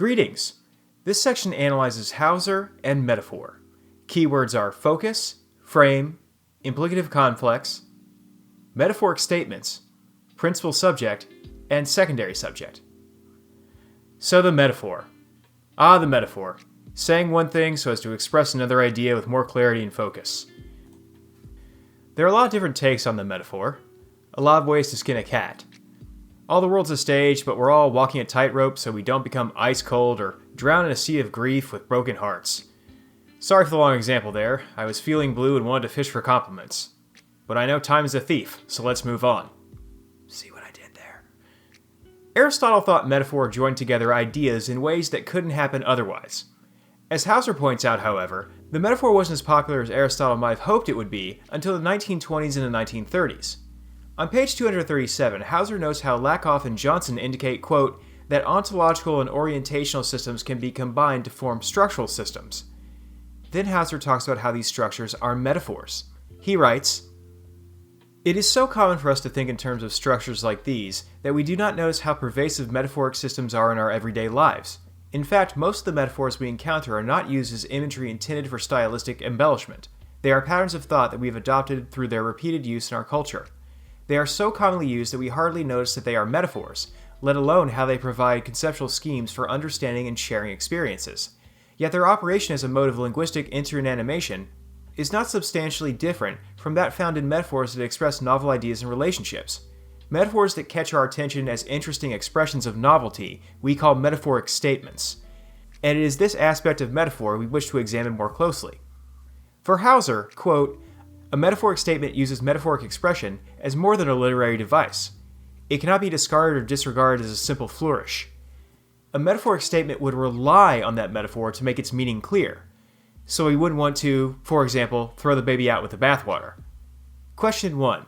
Greetings! This section analyzes Hauser and metaphor. Keywords are focus, frame, implicative complex, metaphoric statements, principal subject, and secondary subject. So the metaphor. The metaphor. Saying one thing so as to express another idea with more clarity and focus. There are a lot of different takes on the metaphor. A lot of ways to skin a cat. All the world's a stage, but we're all walking a tightrope so we don't become ice cold or drown in a sea of grief with broken hearts. Sorry for the long example there. I was feeling blue and wanted to fish for compliments. But I know time is a thief, so let's move on. See what I did there? Aristotle thought metaphor joined together ideas in ways that couldn't happen otherwise. As Hauser points out, however, the metaphor wasn't as popular as Aristotle might have hoped it would be until the 1920s and the 1930s. On page 237, Hauser notes how Lakoff and Johnson indicate, quote, that ontological and orientational systems can be combined to form structural systems. Then Hauser talks about how these structures are metaphors. He writes, "It is so common for us to think in terms of structures like these that we do not notice how pervasive metaphoric systems are in our everyday lives. In fact, most of the metaphors we encounter are not used as imagery intended for stylistic embellishment. They are patterns of thought that we have adopted through their repeated use in our culture. They are so commonly used that we hardly notice that they are metaphors, let alone how they provide conceptual schemes for understanding and sharing experiences. Yet their operation as a mode of linguistic interinanimation is not substantially different from that found in metaphors that express novel ideas and relationships. Metaphors that catch our attention as interesting expressions of novelty we call metaphoric statements. And it is this aspect of metaphor we wish to examine more closely." For Hauser, quote, "A metaphoric statement uses metaphoric expression as more than a literary device. It cannot be discarded or disregarded as a simple flourish. A metaphoric statement would rely on that metaphor to make its meaning clear. So we wouldn't want to, for example, throw the baby out with the bathwater." Question 1.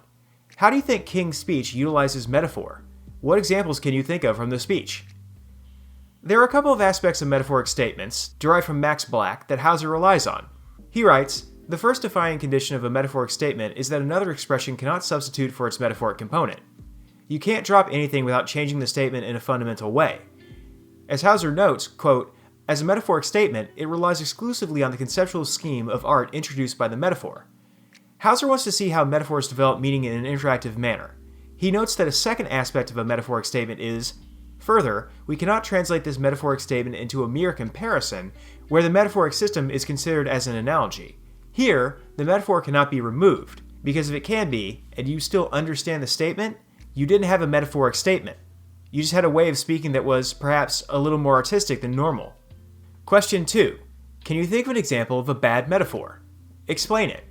How do you think King's speech utilizes metaphor? What examples can you think of from the speech? There are a couple of aspects of metaphoric statements, derived from Max Black, that Hauser relies on. He writes, "The first defining condition of a metaphoric statement is that another expression cannot substitute for its metaphoric component. You can't drop anything without changing the statement in a fundamental way." As Hauser notes, quote, "As a metaphoric statement, it relies exclusively on the conceptual scheme of art introduced by the metaphor." Hauser wants to see how metaphors develop meaning in an interactive manner. He notes that a second aspect of a metaphoric statement is, further, we cannot translate this metaphoric statement into a mere comparison, where the metaphoric system is considered as an analogy. Here, the metaphor cannot be removed, because if it can be, and you still understand the statement, you didn't have a metaphoric statement. You just had a way of speaking that was, perhaps, a little more artistic than normal. Question 2. Can you think of an example of a bad metaphor? Explain it.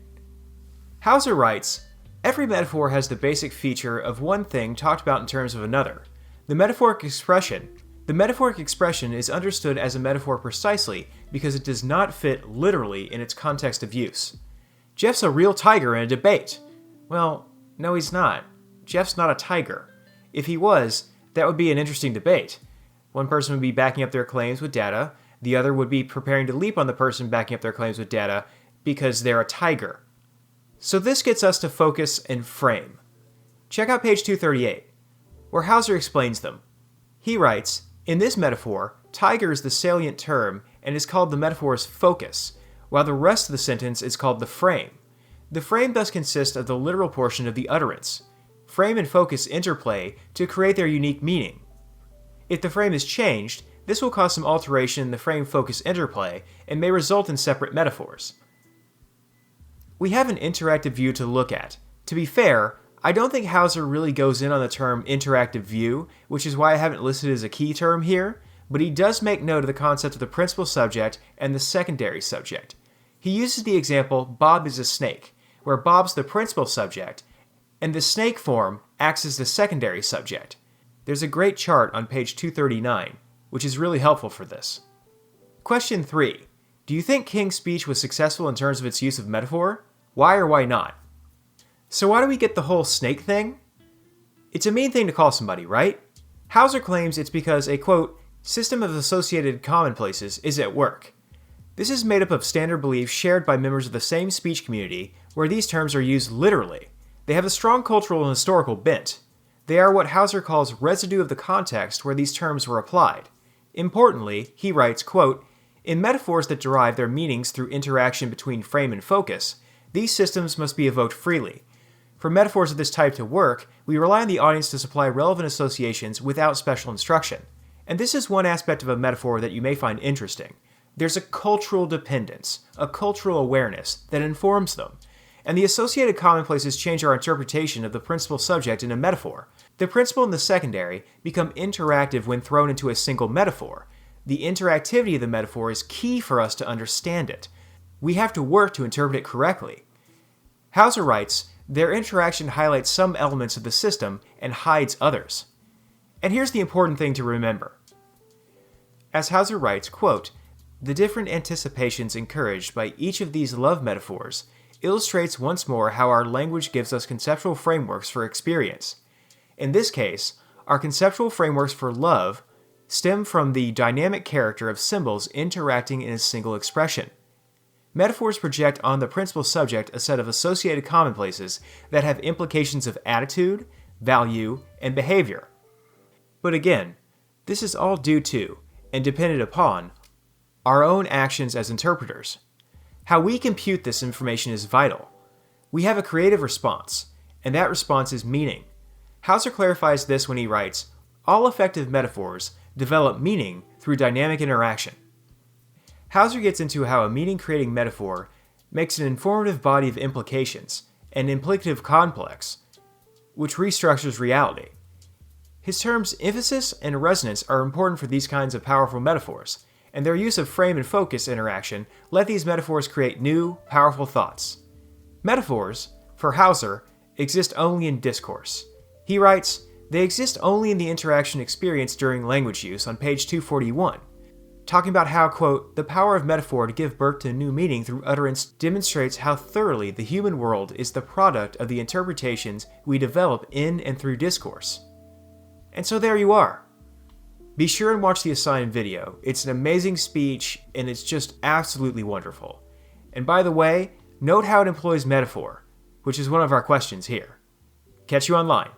Hauser writes, "Every metaphor has the basic feature of one thing talked about in terms of another. The metaphoric expression is understood as a metaphor precisely because it does not fit literally in its context of use. Jeff's a real tiger in a debate." Well, no he's not. Jeff's not a tiger. If he was, that would be an interesting debate. One person would be backing up their claims with data, the other would be preparing to leap on the person backing up their claims with data because they're a tiger. So this gets us to focus and frame. Check out page 238, where Hauser explains them. He writes, "In this metaphor, tiger is the salient term and is called the metaphor's focus, while the rest of the sentence is called the frame. The frame thus consists of the literal portion of the utterance. Frame and focus interplay to create their unique meaning. If the frame is changed, this will cause some alteration in the frame-focus interplay and may result in separate metaphors." We have an interactive view to look at. To be fair, I don't think Hauser really goes in on the term interactive view, which is why I haven't listed it as a key term here, but he does make note of the concept of the principal subject and the secondary subject. He uses the example Bob is a snake, where Bob's the principal subject, and the snake form acts as the secondary subject. There's a great chart on page 239, which is really helpful for this. Question 3. Do you think King's speech was successful in terms of its use of metaphor? Why or why not? So why do we get the whole snake thing? It's a mean thing to call somebody, right? Hauser claims it's because a, quote, "system of associated commonplaces is at work." This is made up of standard beliefs shared by members of the same speech community where these terms are used literally. They have a strong cultural and historical bent. They are what Hauser calls residue of the context where these terms were applied. Importantly, he writes, quote, "In metaphors that derive their meanings through interaction between frame and focus, these systems must be evoked freely. For metaphors of this type to work, we rely on the audience to supply relevant associations without special instruction. And this is one aspect of a metaphor that you may find interesting. There's a cultural dependence, a cultural awareness that informs them. And the associated commonplaces change our interpretation of the principal subject in a metaphor. The principal and the secondary become interactive when thrown into a single metaphor. The interactivity of the metaphor is key for us to understand it. We have to work to interpret it correctly." Hauser writes, "Their interaction highlights some elements of the system and hides others." And here's the important thing to remember. As Hauser writes, quote, "The different anticipations encouraged by each of these love metaphors illustrates once more how our language gives us conceptual frameworks for experience. In this case, our conceptual frameworks for love stem from the dynamic character of symbols interacting in a single expression. Metaphors project on the principal subject a set of associated commonplaces that have implications of attitude, value, and behavior. But again, this is all due to, and dependent upon, our own actions as interpreters. How we compute this information is vital. We have a creative response, and that response is meaning. Hauser clarifies this when he writes, "All effective metaphors develop meaning through dynamic interaction." Hauser gets into how a meaning-creating metaphor makes an informative body of implications, an implicative complex, which restructures reality. His terms emphasis and resonance are important for these kinds of powerful metaphors, and their use of frame and focus interaction let these metaphors create new, powerful thoughts. Metaphors, for Hauser, exist only in discourse. He writes, "They exist only in the interaction experienced during language use" on page 241, talking about how, quote, "The power of metaphor to give birth to new meaning through utterance demonstrates how thoroughly the human world is the product of the interpretations we develop in and through discourse." And so there you are. Be sure and watch the assigned video. It's an amazing speech, and it's just absolutely wonderful. And by the way, note how it employs metaphor, which is one of our questions here. Catch you online.